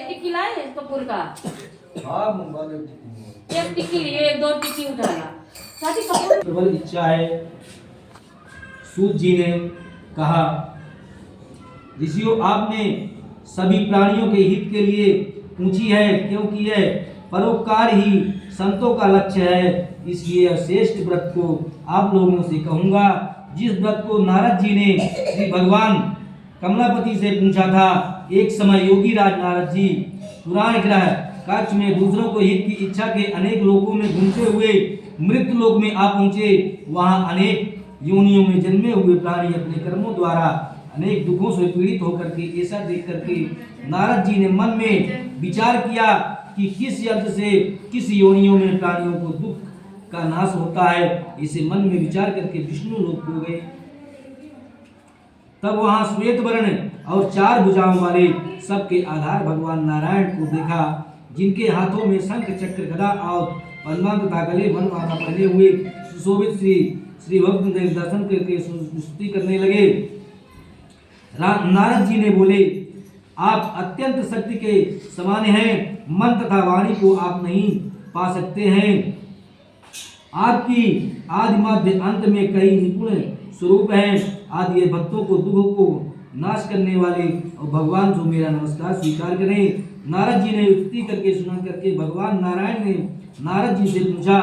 टिक्की लाए कपूर का? हाँ मंगवा ले। एक टिक्की लिए, 2 टिक्की उठाना। साथी कपूर प्रबल इच्छा है। सूत जी ने कहा, ऋषियों आपने सभी प्राणियों के हित के लिए पूछी है, क्योंकि यह परोपकार ही संतों का लक्ष्य है। इसलिए यह श्रेष्ठ व्रत को आप लोगों से कहूंगा, जिस व्रत को नारद जी ने श्री भगवान कमलापति से पूछा था। एक समय योगी राज नारद जी पुराण ग्रह कक्ष में दूसरों को हित की इच्छा के अनेक लोकों में घूमते हुए मृत लोक में आ पहुंचे। वहां अनेक योनियों में जन्मे हुए प्राणी अपने कर्मों द्वारा अनेक दुखों से पीड़ित होकर के ऐसा देख करके नारद जी ने मन में विचार किया कि किस यंत्र से किस योनियों में प्राणियों को दुख का नाश होता है। इसे मन में विचार करके विष्णु लोक को गए। तब वहां श्वेत वर्ण और 4 भुजाओं वाले सबके आधार भगवान नारायण को देखा, जिनके हाथों में शंख चक्र गदा और पद्मा तथा गले वनमाला पहने हुए सुशोभित श्री भक्त दर्शन करके स्तुति करने लगे। नारद जी ने बोले, आप अत्यंत शक्ति के समान हैं, मन तथा वाणी को आप नहीं पा सकते हैं। आपकी आदि मध्य अंत में कई निपुण स्वरूप हैं। आदि भक्तों को दुख को नाश करने वाले और भगवान जो मेरा नमस्कार स्वीकार करें। नारद जी ने स्तुति करके सुना करके भगवान नारायण ने नारद जी से पूछा।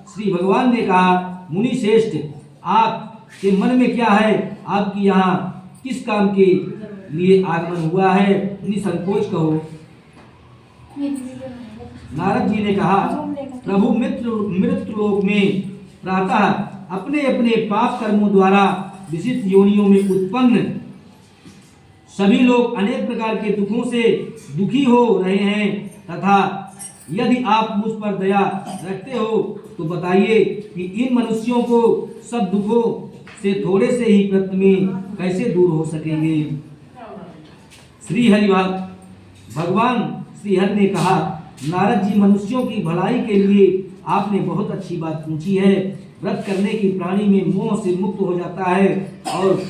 श्री भगवान ने कहा, मुनि श्रेष्ठ, आपके मन में क्या है? आपकी यहाँ किस काम के लिए आगमन हुआ है? निसंकोच कहो। नारद जी ने कहा, प्रभु मृत्यु लोक में प्रातः अपने अपने पाप कर्मों द्वारा विशिष्ट योनियों में उत्पन्न सभी लोग अनेक प्रकार के दुखों से दुखी हो रहे हैं, तथा यदि आप मुझ पर दया रखते हो तो बताइए कि इन मनुष्यों को सब दुखों से थोड़े से ही व्रत में कैसे दूर हो सकेंगे। श्री हरि भगवान श्री हरि ने कहा, नारद जी, मनुष्यों की भलाई के लिए आपने बहुत अच्छी बात पूछी है। व्रत करने की प्राणी में मोह से मुक्त हो जाता है, और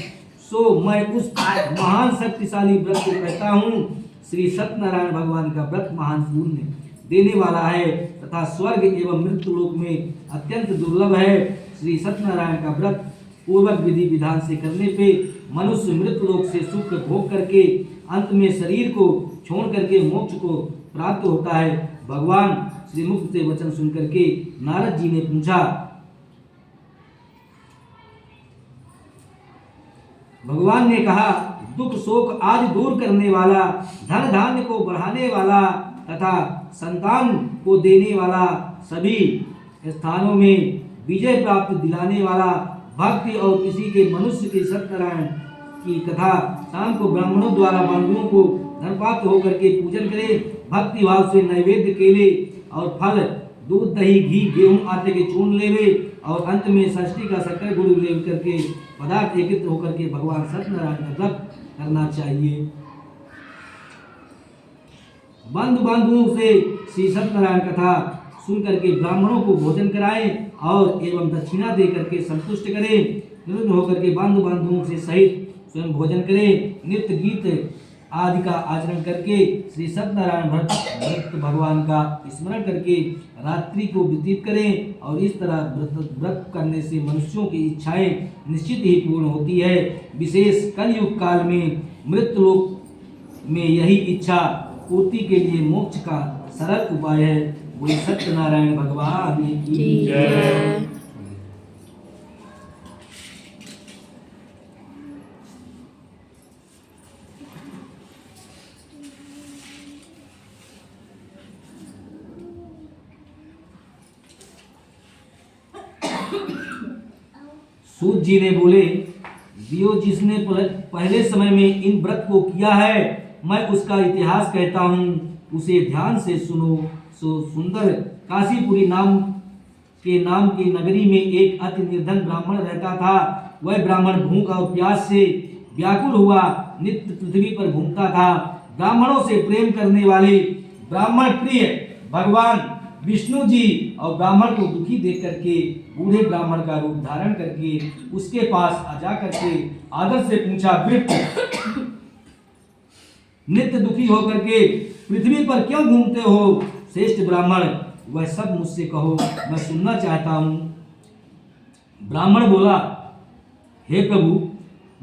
सो मैं उस महान शक्तिशाली व्रत को कहता हूँ। श्री सत्यनारायण भगवान का व्रत महान पुण्य देने वाला है तथा स्वर्ग एवं मृत्यु लोक में अत्यंत दुर्लभ है। श्री सत्यनारायण का व्रत पूर्वक विधि विधान से करने पे मनुष्य मृत्यु लोक से सुख भोग करके अंत में शरीर को छोड़ करके मोक्ष को प्राप्त होता है। भगवान श्री मुक्त से वचन सुन करके नारद जी ने पूछा, भगवान ने कहा, दुख शोक आदि दूर करने वाला, धन धान्य को बढ़ाने वाला तथा संतान को देने वाला, सभी स्थानों में विजय प्राप्त दिलाने वाला, भक्ति और किसी के मनुष्य के सत्यनारायण की कथा शाम को ब्राह्मणों द्वारा बंधुओं को धन प्राप्त होकर के पूजन करे। भक्ति भाव से नैवेद्य केले और फल, दूध, दही, घी, गेहूं आटे के चूर्ण लेवे और अंत में षष्ठी का शक्कर गुड़ ले करके पदार्थ एकत्र होकर के भगवान सत्यनारायण का व्रत करना चाहिए। बंधु बांधुओं से श्री सत्यनारायण कथा सुन करके ब्राह्मणों को भोजन कराएं और एवं दक्षिणा दे करके संतुष्ट करें। निरुद्ध होकर के बंधु बांधुओं से सहित स्वयं भोजन करें। नृत्य गीत आदि का आचरण करके श्री सत्यनारायण व्रत भगवान का स्मरण करके रात्रि को व्यतीत करें, और इस तरह व्रत करने से मनुष्यों की इच्छाएं निश्चित ही पूर्ण होती है। विशेष कलयुग काल में मृत्यु लोक में यही इच्छा पूर्ति के लिए मोक्ष का सरल उपाय है। वही सत्यनारायण भगवान की जय। सूत जी ने बोले, दियो जिसने पहले समय में इन व्रत को किया है, मैं उसका इतिहास कहता हूँ, उसे ध्यान से सुनो। सो सुंदर काशीपुरी नाम की नगरी में एक अति निर्धन ब्राह्मण रहता था। वह ब्राह्मण भूख और प्यास से व्याकुल हुआ नित्य पृथ्वी पर घूमता था। ब्राह्मणों से प्रेम करने वाले ब्राह्मण प्रिय भगवान विष्णु जी और ब्राह्मण को दुखी देख करके बूढ़े ब्राह्मण का रूप धारण करके उसके पास आ जा करके आदर से पूछा, नित्य दुखी होकर के पृथ्वी पर क्यों घूमते हो श्रेष्ठ ब्राह्मण, वह सब मुझसे कहो, मैं सुनना चाहता हूं। ब्राह्मण बोला, हे प्रभु,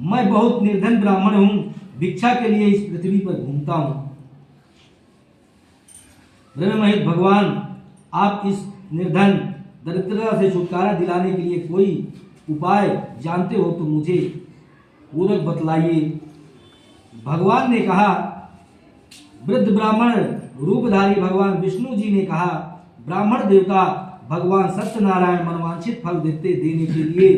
मैं बहुत निर्धन ब्राह्मण हूं, भिक्षा के लिए इस पृथ्वी पर घूमता हूं। ब्रह्ममहित भगवान, आप इस निर्धन दरिद्रता से छुटकारा दिलाने के लिए कोई उपाय जानते हो तो मुझे पूर्वक बतलाइए। भगवान ने कहा, वृद्ध ब्राह्मण रूपधारी भगवान विष्णु जी ने कहा, ब्राह्मण देवता भगवान सत्यनारायण मनवांछित फल देने के लिए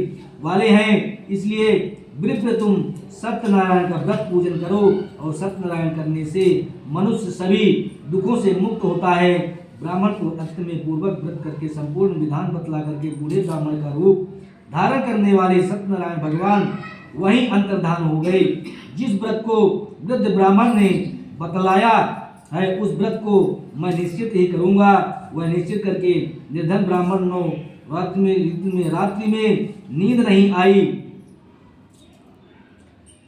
वाले हैं, इसलिए वृद्ध तुम सत्यनारायण का व्रत पूजन करो, और सत्यनारायण करने से मनुष्य सभी दुखों से मुक्त होता है। ब्राह्मण को अंत में पूर्वक व्रत करके संपूर्ण विधान बतला करके बूढ़े ब्राह्मण का रूप धारण करने वाले सत्यनारायण भगवान वहीं अंतर्धान हो गए। जिस व्रत को वृद्ध ब्राह्मण ने बतलाया है उस व्रत को मैं निश्चित ही करूंगा। वह निश्चित करके निर्धन ब्राह्मण नो रात्रि में नींद नहीं आई।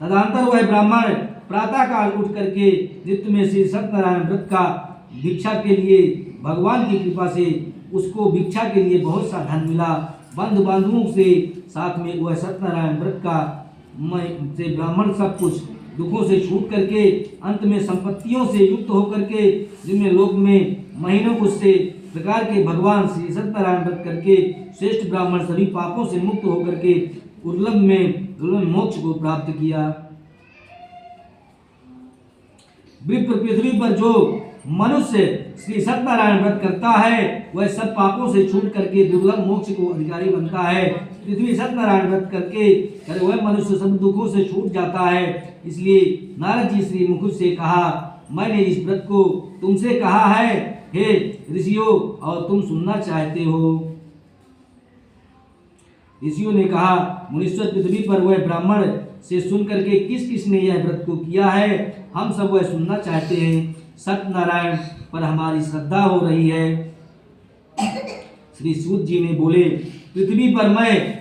तदंतर वह ब्राह्मण प्रातः काल उठ करके नित्य में श्री सत्यनारायण व्रत का भिक्षा के लिए भगवान की कृपा से उसको भिक्षा के लिए बहुत सा धन मिला। बंधु बांधवों से साथ में वह सत्यनारायण व्रत का से ब्राह्मण सब कुछ दुखों से छूट करके अंत में संपत्तियों से युक्त होकर के जिनमें लोक में महीनों उससे प्रकार के भगवान श्री सत्यनारायण व्रत करके श्रेष्ठ ब्राह्मण सभी पापों से मुक्त होकर के दुर्लभ मोक्ष को प्राप्त किया। पृथ्वी पर जो मनुष्य श्री सत्यनारायण व्रत करता है वह सब पापों से छूट करके दुर्लभ मोक्ष को अधिकारी बनता है। पृथ्वी सत्यनारायण व्रत करके वह मनुष्य सब दुखों से छूट जाता है। इसलिए नारद जी श्री मुख से कहा, मैंने इस व्रत को तुमसे कहा है हे ऋषियों, और तुम सुनना चाहते हो। ऋषियों ने कहा, मुनीश्वर, पृथ्वी पर वह ब्राह्मण से सुन करके किस किसने यह व्रत को किया है, हम सब वह सुनना चाहते हैं। सत्यनारायण पर हमारी श्रद्धा हो रही है। श्री सूत जी ने बोले, पृथ्वी पर मैं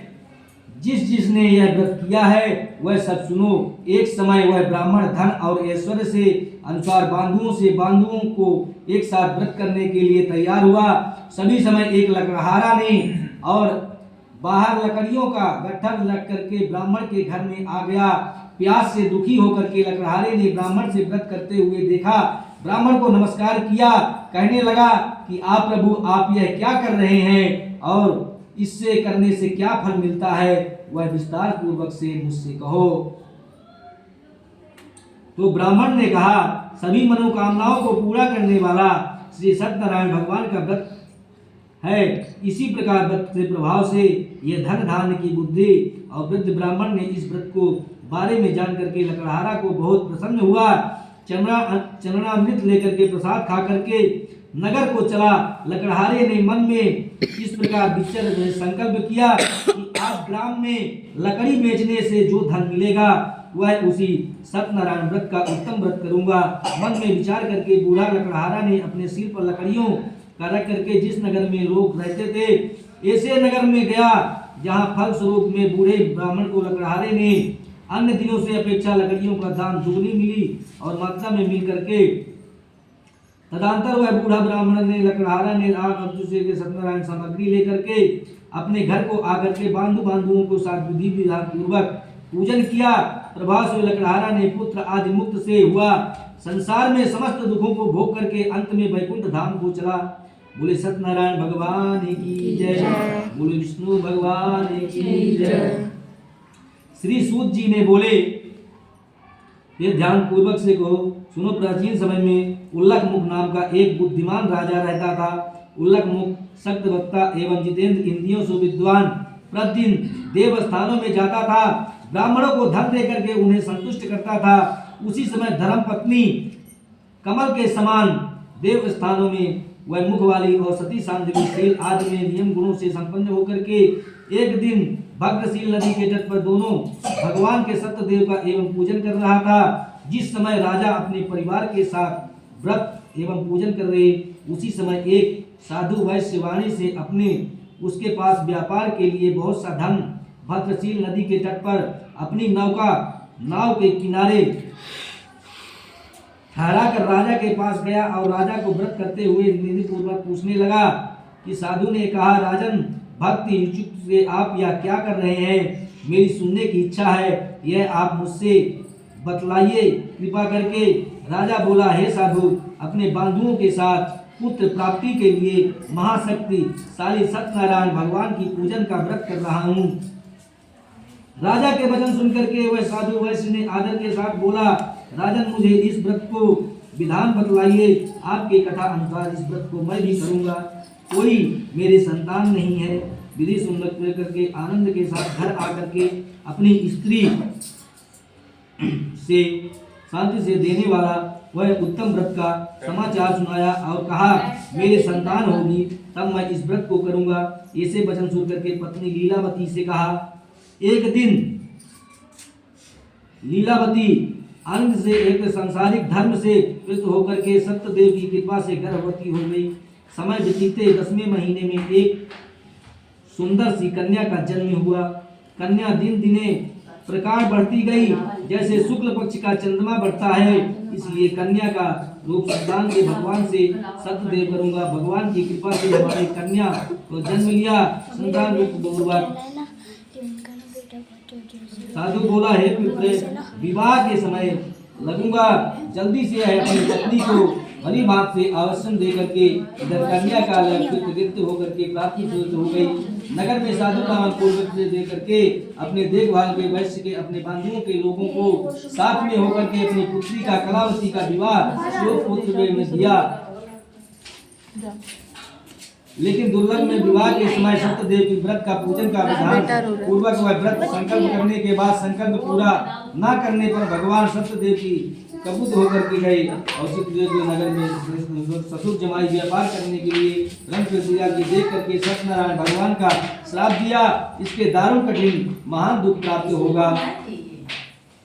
जिसने यह व्रत किया है वह सब सुनो। एक समय वह ब्राह्मण धन और ऐश्वर्य से अनुसार बांधुओं को एक साथ व्रत करने के लिए तैयार हुआ। सभी समय एक लकड़हारा ने और बाहर लकड़ियों का गट्ठर लग करके ब्राह्मण के घर में आ गया। प्यास से दुखी होकर के लकड़हारे ने ब्राह्मण से व्रत करते हुए देखा। ब्राह्मण को नमस्कार किया, कहने लगा कि आप प्रभु, आप यह क्या कर रहे हैं और इससे करने से क्या फल मिलता है, वह विस्तार पूर्वक से मुझसे कहो। तो ब्राह्मण ने कहा, सभी मनोकामनाओं को पूरा करने वाला श्री सत्यनारायण भगवान का व्रत है। इसी प्रकार व्रत के प्रभाव से यह धन धान्य की बुद्धि। और वृद्ध ब्राह्मण ने इस व्रत को बारे में जान करके लकड़हारा को बहुत प्रसन्न हुआ। चरणामृत लेकर के प्रसाद खा करके नगर को चला। लकड़हारे ने मन में इस प्रकार विचार संकल्प किया कि आज ग्राम में लकड़ी बेचने से जो धन मिलेगा वह उसी सत्यनारायण व्रत का उत्तम व्रत करूंगा। मन में विचार करके बूढ़ा लकड़हारा ने अपने सिर पर लकड़ियों का रख करके जिस नगर में लोग रहते थे ऐसे नगर में गया जहां फल स्वरूप में बूढ़े ब्राह्मण को लकड़हारे ने अन्य दिनों से अपेक्षा लकड़ियों का दाम दुगनी मिली और मात्रा में मिल करके। तदंतर वह बूढ़ा ब्राह्मण ने लकड़हारा ने से सत्यनारायण सामग्री लेकर के अपने घर को आकर के बांधुओं को साथ विधि विधान पूर्वक पूजन किया। प्रभाव से लकड़हारा ने पुत्र आदि मुक्त से हुआ। संसार में समस्त दुखों को भोग करके अंत में वैकुंठ धाम को चला। बोले सत्यनारायण भगवान की जय, बोले विष्णु भगवान की जय। श्री सूत जी ने बोले, ये ध्यान पूर्वक से कहो, सुनो। प्राचीन समय में उल्लक मुख नाम का एक बुद्धिमान राजा रहता था। उल्लक मुख सक्त वक्ता एवं जितेंद्र, इंद्रियों से विद्वान, प्रतिदिन देव स्थानों में जाता था। ब्राह्मणों को धन देकर के उन्हें संतुष्ट करता था। उसी समय धर्म पत्नी कमल के समान देव स्थानों में वह मुख वाली और सती सांध्वी शील आदि में नियम गुणों से संपन्न होकर के एक दिन भद्रशील नदी के तट पर दोनों भगवान के सत्यदेव का एवं पूजन कर रहा था। जिस समय राजा अपने परिवार के साथ व्रत एवं पूजन कर रहे, उसी समय एक साधु वैश्य वाणी से अपने उसके पास व्यापार के लिए बहुत सा धन भद्रशील नदी के तट पर अपनी नाव के किनारे ठहरा कर राजा के पास गया और राजा को व्रत करते हुए निधि पूर्वक पूछने लगा कि साधु ने कहा, राजन, भक्ति इच्छुक से आप यह क्या कर रहे हैं? मेरी सुनने की इच्छा है, यह आप मुझसे बतलाइए कृपा करके। राजा बोला, हे साधु, अपने बंधुओं के साथ पुत्र प्राप्ति के लिए महाशक्तिशाली सत्यनारायण भगवान की पूजन का व्रत कर रहा हूँ। राजा के वचन सुनकर के वह साधु वैश्य ने आदर के साथ बोला, राजन, मुझे इस व्रत को विधान बतलाइए। आपके कथा अनुसार इस व्रत को मैं भी करूंगा। कोई मेरे संतान नहीं है। विधि सुनकर करके आनंद के साथ घर आकर के अपनी स्त्री से शांति से देने वाला वह उत्तम व्रत का समाचार सुनाया और कहा, मेरे संतान होगी तब मैं इस व्रत को करूंगा। ऐसे वचन सुनकर के पत्नी लीलावती से कहा। एक दिन लीलावती आनंद से एक सांसारिक धर्म से प्रेरित होकर के सत्यदेव की कृपा से गर्भवती हो गई। समय बीतते 10वें महीने में एक सुंदर सी कन्या का जन्म हुआ। कन्या दिन दिने प्रकार बढ़ती गई, जैसे शुक्ल पक्ष का चंद्रमा बढ़ता है। इसलिए कन्या का रूप संतान के भगवान से सत्यदेव करूंगा। भगवान की कृपा से हमारी कन्या को जन्म लिया। संतान रूप हुआ। साधु बोला, हे पुत्र, विवाह के समय लगूंगा। जल्दी से अपनी पत्नी को भली बात से आवासन दे करके इधर कन्या का कृत्य होकर के प्राप्ति हो गई। नगर में साधु नामक पूर्वक से दे करके अपने देखभाल के वैश्य के अपने बंधुओं के लोगों को साथ में होकर के अपनी पुत्री का कलावती का विवाह श्लोक पुत्र में दिया। लेकिन दुर्लभ में विवाह के समय सत्यदेव की व्रत का पूजन का विधान पूर्वक वह व्रत संकल्प करने के बाद संकल्प पूरा न करने पर भगवान सत्यदेव की कबूत होकर के गए और चित्रदेव नगर में ससुर जमाई व्यापार करने के लिए रंग प्रक्रिया की देख करके सत्यनारायण भगवान का श्राप दिया। इसके दारुण कठिन महान दुख प्राप्त होगा।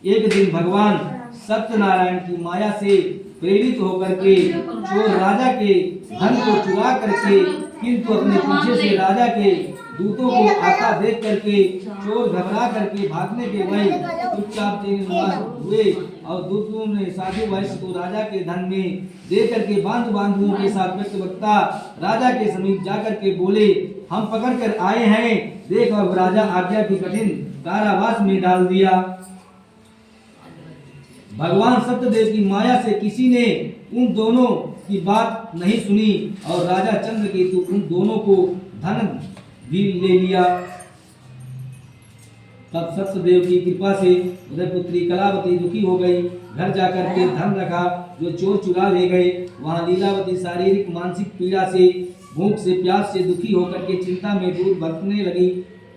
एक दिन भगवान सत्यनारायण की माया से प्रेरित होकर के चोर राजा के धन को चुरा करके किंतु अपने पीछे से राजा के दूतों को आता देख करके चोर घबरा करके भागने के वही चुपचाप हुए और दूतों ने साधु वैश्य को राजा के धन में दे करके बांधुओं के साथ व्यक्त वक्ता राजा के समीप जाकर के बोले, हम पकड़ कर आए हैं, देख। और राजा आज्ञा की कठिन कारावास में डाल दिया। भगवान सत्यदेव की माया से किसी ने उन दोनों की बात नहीं सुनी और राजा चंद्रकेतु उन दोनों को धन भी ले लिया। तब सत्यदेव की कृपा से उदय पुत्री कलावती दुखी हो गई। घर जाकर के धन रखा जो चोर चुरा ले गए। वहां लीलावती शारीरिक मानसिक पीड़ा से, भूख से, प्यास से दुखी होकर के चिंता में दूर भटकने लगी।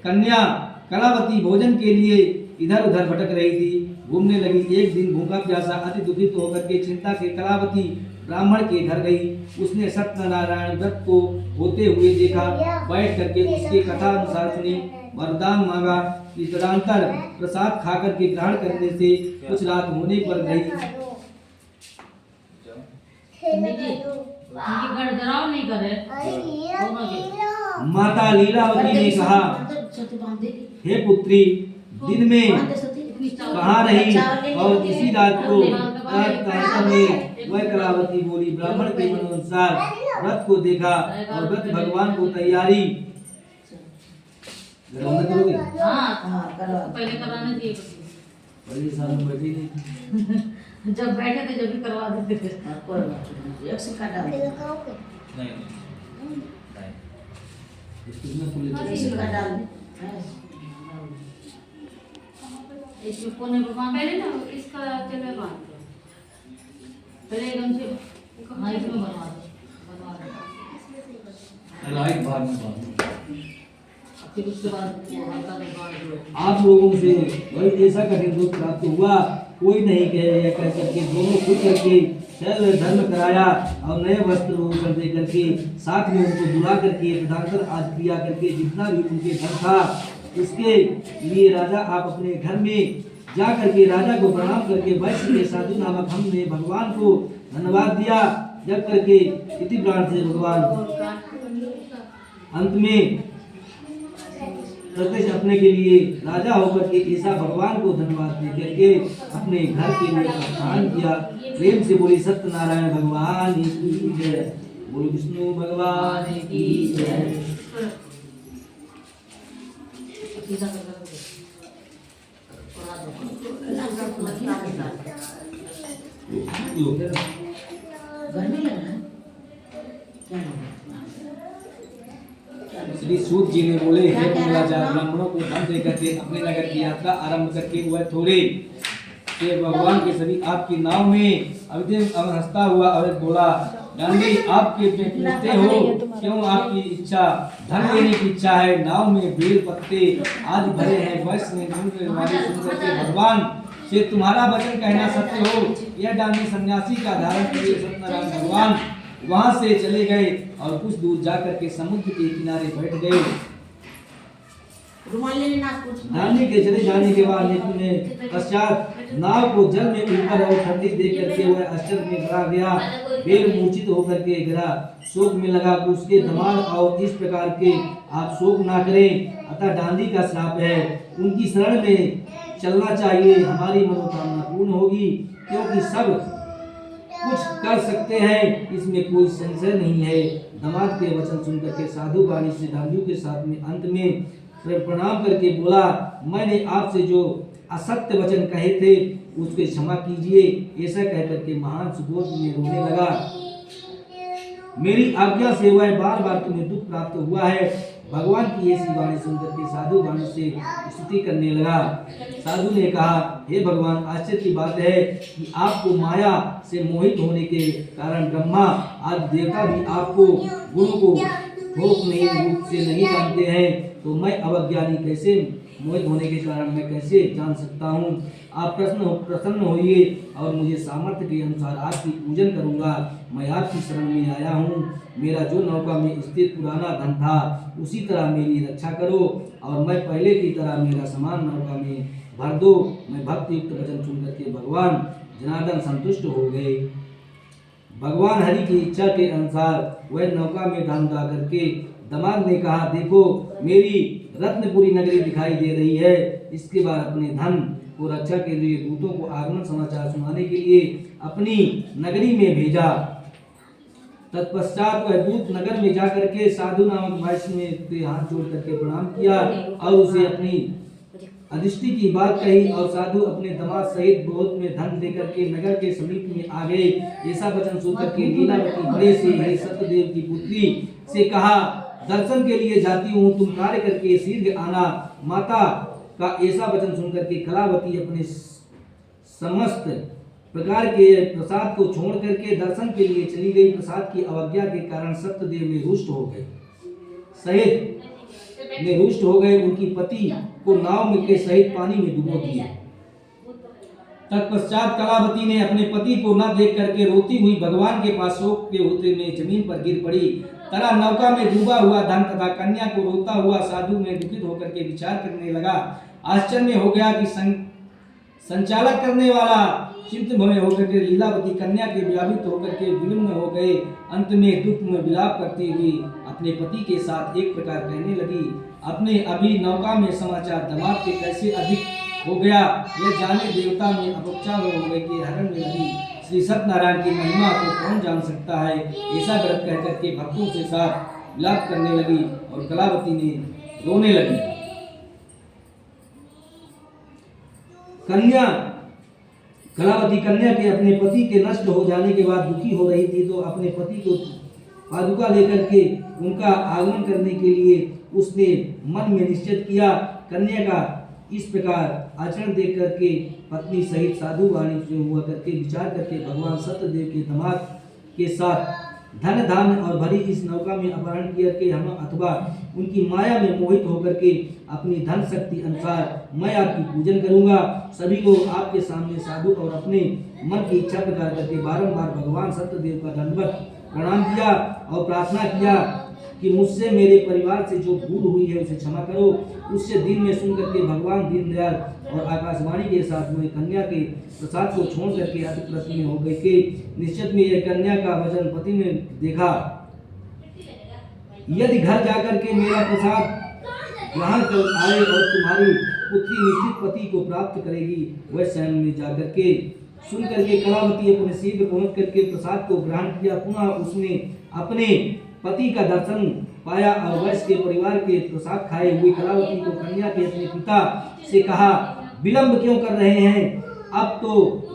कन्या कलावती भोजन के लिए इधर उधर भटक रही थी, घूमने लगी। एक दिन भूखा प्यासा अति दुखित होकर के चिंता के कलावती ब्राह्मण के घर गई। उसने सत्यनारायण व्रत को होते हुए देखा, बैठ करके उसके कथा अनुसार सुनी, वरदान मांगा। इस तदंतर प्रसाद खाकर के ग्रहण करने से कुछ रात होने पर गई। माता लीलावती ने कहा, हे पुत्री, दिन में कहाँ रही और इसी रात को वह कलावती बोली। ब्राह्मण के अनुसार व्रत को देखा और व्रत भगवान को तैयारी करोगे। पहले कराने दिए, पहले साल में बैठी नहीं, जब बैठे थे जब भी करवा देते थे। एक सिक्का डाल दे। नहीं इसमें खुले एक सिक्का डाल दे। इसमें कोने पर बांध पहले ना इसका चले बांध दो, पहले एकदम से हाँ इसमें बनवा दो। राइट भाग में बांध। फिर उसके बाद हल्का बांध दो। आप लोगों से वही ऐसा कठिन दुख प्राप्त हुआ, कोई नहीं कहे कह करके दोनों खुद करके शैल धर्म कराया और नए वस्त्र भूषण दे करके साथ में उनको बुला करके तदंतर आज क्रिया करके जितना भी उनके धन था उसके लिए राजा आप अपने घर में जा करके राजा को प्रणाम करके वैश्य के साधु नामक हमने भगवान को धन्यवाद दिया। जब करके इति प्राण से भगवान अंत में प्रत्यक्ष अपने के लिए राजा होकर के ऐसा भगवान को धन्यवाद दे करके अपने घर के लिए प्रस्थान किया। प्रेम से बोली सत्यनारायण भगवान की जय, बोलो विष्णु भगवान की जय। गर्मी लग रहा है क्या श्री सूत जी ने बोले, हे कुंभलाचार, ब्राह्मणों को धन दे करके अपने नगर की यात्रा आरंभ करके वह थोड़े से भगवान के सभी आपकी नाव में हंसता हुआ और बोला, गांधी आपके पूछते हो क्यों आपकी इच्छा धन लेने की इच्छा है। नाव में बेल पत्ते आदि भरे हैं। वैश्य ने सुनकर के भगवान से तुम्हारा वचन कहना सत्य हो। यह डांडी सन्यासी का धारण किए सत्यनारायण भगवान वहां से चले गए और कुछ दूर जाकर के समुद्र के किनारे बैठ गए। नानी के चले जाने के बाद निपुण ने पश्चात नाव को जल में ऊपर और ठंडी दे करके वह आश्चर्य में गिरा गया। फिर मूर्छित होकर के गिरा, शोक में लगा। उसके दिमाग और इस प्रकार के आप शोक ना करें, अतः डांडी का श्राप है। उनकी शरण में चलना चाहिए, हमारी मनोकामना पूर्ण होगी, क्योंकि सब कुछ कर सकते हैं, इसमें कोई संशय नहीं है। दामाद के वचन सुनकर के साधु वाणी से डांडियों के साथ में अंत में प्रणाम करके बोला, मैंने आपसे जो असत्य वचन कहे थे उसके क्षमा कीजिए। ऐसा कहकर के महान सुबोध में रोने लगा। मेरी आज्ञा से वह बार बार तुम्हें दुख प्राप्त हुआ है। भगवान की ऐसी वाणी सुनकर के साधु वाणी से स्तुति करने लगा। साधु ने कहा, हे भगवान, आश्चर्य की बात है कि आपको माया से मोहित होने के कारण ब्रह्मा आदि देवता भी आपको गुणों को थोक नहीं रूप से नहीं जानते हैं, तो मैं अवज्ञानी कैसे मोहित होने के कारण मैं कैसे जान सकता हूँ। आप प्रसन्न होइए और मुझे सामर्थ्य के अनुसार आपकी पूजन करूँगा। मैं आपकी शरण में आया हूँ। मेरा जो नौका में स्थित पुराना धन था उसी तरह मेरी रक्षा करो और मैं पहले की तरह मेरा समान नौका में भर दो। मैं भक्ति युक्त वचन सुन करके भगवान जनार्दन संतुष्ट हो गए। भगवान हरि की इच्छा के अनुसार वह नौका में धन दा करके दामाद ने कहा, देखो मेरी रत्नपुरी नगरी दिखाई दे रही है। इसके बाद अपने धन को रक्षा के लिए दूतों को आगमन समाचार सुनाने के लिए अपनी नगरी में भेजा। तत्पश्चात वह दूत नगर में जाकर के साधु नामक वैश्य ने हाथ जोड़ करके प्रणाम किया और उसे अपनी अधिष्टि की बात कही और साधु अपने दामाद सहित बहुत में धन लेकर के नगर के समीप में आ गए। ऐसा वचन सुनकर के लीलावती बड़े से हे सत्यदेव की पुत्री से कहा, दर्शन के लिए जाती हूँ, तुम कार्य करके शीघ्र आना। माता का ऐसा वचन सुनकर के कलावती अपने समस्त प्रकार के प्रसाद को छोड़ करके दर्शन के लिए चली गई। प्रसाद की अवज्ञा के कारण सत्यदेव में रुष्ट हो गए, सहित में रुष्ट हो गए। उनकी पति को नाव में के सहित पानी में डुबो दिया। तत्पश्चात कलावती ने अपने पति को न देख करके रोती हुई भगवान के पास शोक के होते में जमीन पर गिर पड़ी। तरा नौका में डूबा हुआ धन तथा कन्या को रोता हुआ साधु में दुखित होकर के विचार करने लगा। आश्चर्य हो गया कि संचालक करने वाला चिंत भय होकर के लीलावती कन्या के व्यापित होकर के विलम्ब हो गए। अंत में दुख में विलाप करती हुई अपने पति के साथ एक प्रकार कहने लगी, अपने अभी नौका में समाचार दामाद के कैसे अधिक हो गया, यह जाने देवता में अपक्षा हो गए कि हरण में लगी। श्री सत्यनारायण की महिमा को कौन जान सकता है। ऐसा व्रत कह करके भक्तों के साथ विलाप करने लगी और कलावती ने रोने लगी। कलावती कन्या के अपने पति के नष्ट हो जाने के बाद दुखी हो रही थी, तो अपने पति को पादुका लेकर के उनका आगमन करने के लिए उसने मन में निश्चय किया। कन्या का इस प्रकार आचरण देख करके पत्नी सहित साधु वाणी से हुआ करके विचार करके भगवान सत्यदेव के दामाद के साथ धन धान्य और भरी इस नौका में अपहरण किया कि हम अथवा उनकी माया में मोहित होकर के अपनी धन शक्ति अनुसार मैं आपकी पूजन करूंगा। सभी लोग आपके सामने साधु और अपने मन की इच्छा प्रकार करके बारंबार भगवान सत्यदेव का दंडवत प्रणाम किया और प्रार्थना किया कि मुझसे मेरे परिवार से जो भूल हुई है उसे क्षमा करो। उससे दिन में सुन करके भगवान दीनदयाल और आकाशवाणी के साथ में कन्या के प्रसाद को छोड़ करके अति प्रसन्न हो गए कि निश्चित में यह कन्या का वचन पति ने देखा, यदि घर जाकर के मेरा प्रसाद ग्रहण कर आए और तुम्हारी पुत्री निश्चित पति को प्राप्त करेगी। वह शयन में जाकर के सुन करके कलावती अपने शीघ्र पहुंच करके प्रसाद को ग्रहण किया। पुनः उसने अपने पति का दर्शन पाया और वैश्य के परिवार के प्रसाद खाए हुए कलावती को कन्या के अपने पिता से कहा, विलंब क्यों कर रहे हैं, अब तो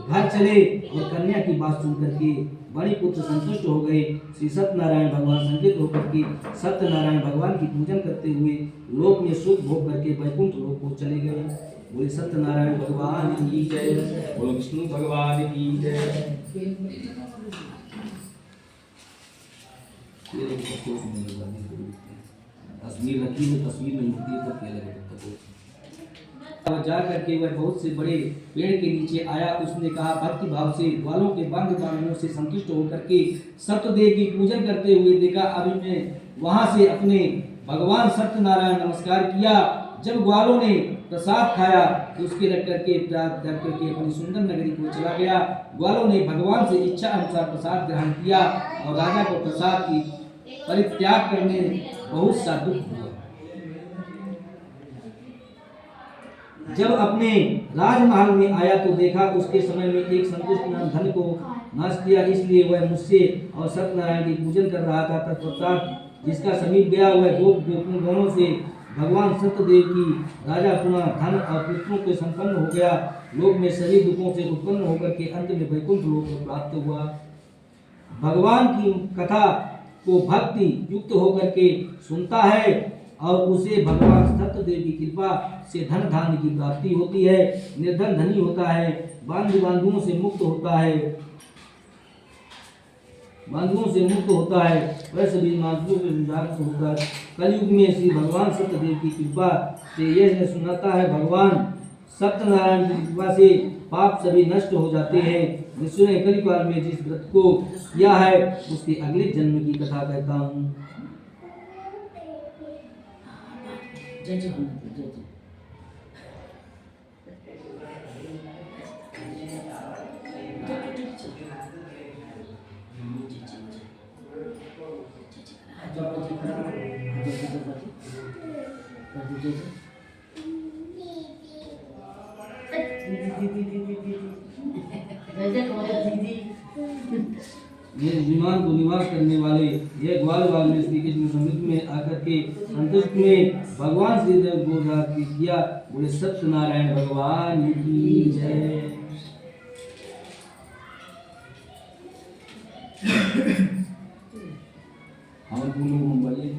घर चले। और कन्या की बात सुन करके मणिपुत्र संतुष्ट हो गए। श्री सत्यनारायण भगवान संकेत होकर के सत्यनारायण भगवान की पूजन करते हुए लोक में सुख भोग करके वैकुंठ लोक को चले गए। बोले सत्यनारायण भगवान की जय, बोलो विष्णु भगवान की जय। तस्वीर रखी है, तस्वीर में मूर्ति पर क्या लगे जा करके वह बहुत से बड़े पेड़ के नीचे आया। उसने कहा, भक्ति भाव से ग्वालों के बांग बांगों से संतुष्ट होकर के सत्यदेव की पूजन करते हुए देखा। अभी मैं वहां से अपने भगवान सत्यनारायण नमस्कार किया। जब ग्वालों ने प्रसाद खाया तो उसके रख करके अपनी सुंदर नगरी को चला गया। ग्वालों ने भगवान से इच्छा अनुसार प्रसाद ग्रहण किया और राजा को प्रसाद की परित्याग करने बहुत सा दुख हुआ। जब अपने राजमहल में आया तो देखा उसके समय में एक संतुष्ट धन को नाश किया, इसलिए वह मुझसे और सत्यनारायण की पूजन कर रहा था। तत्पश्चात जिसका समीप गया वह दोनों से भगवान सत्यदेव की राजा पुनः धन और पुत्रों के संपन्न हो गया। लोक में सभी दुखों से उत्पन्न होकर के अंत में वैकुंठ लोक को प्राप्त हुआ। भगवान की कथा को भक्ति युक्त होकर के सुनता है और उसे भगवान सत्यदेव की कृपा से धन धान्य की प्राप्ति होती है। निर्धन धनी होता है, बांधुओं से मुक्त होता है, वह सभी मार्गों में विभाग होता है। कलयुग में श्री भगवान सत्यदेव की कृपा से यह सुनाता है, भगवान सत्यनारायण की कृपा से पाप सभी नष्ट हो जाते हैं। विष्णु ने कलिकाल में जिस व्रत को किया है उसके अगले जन्म की कथा कहता हूँ। जय जय हनुमान जय जय। ये विमान को निवास करने वाले ये ग्वाल बाग में श्री कृष्ण समुद्र में आकर के संतुष्ट में भगवान श्री देव को किया। बोले सत्यनारायण भगवान की जय। हम बोलो बोलिए।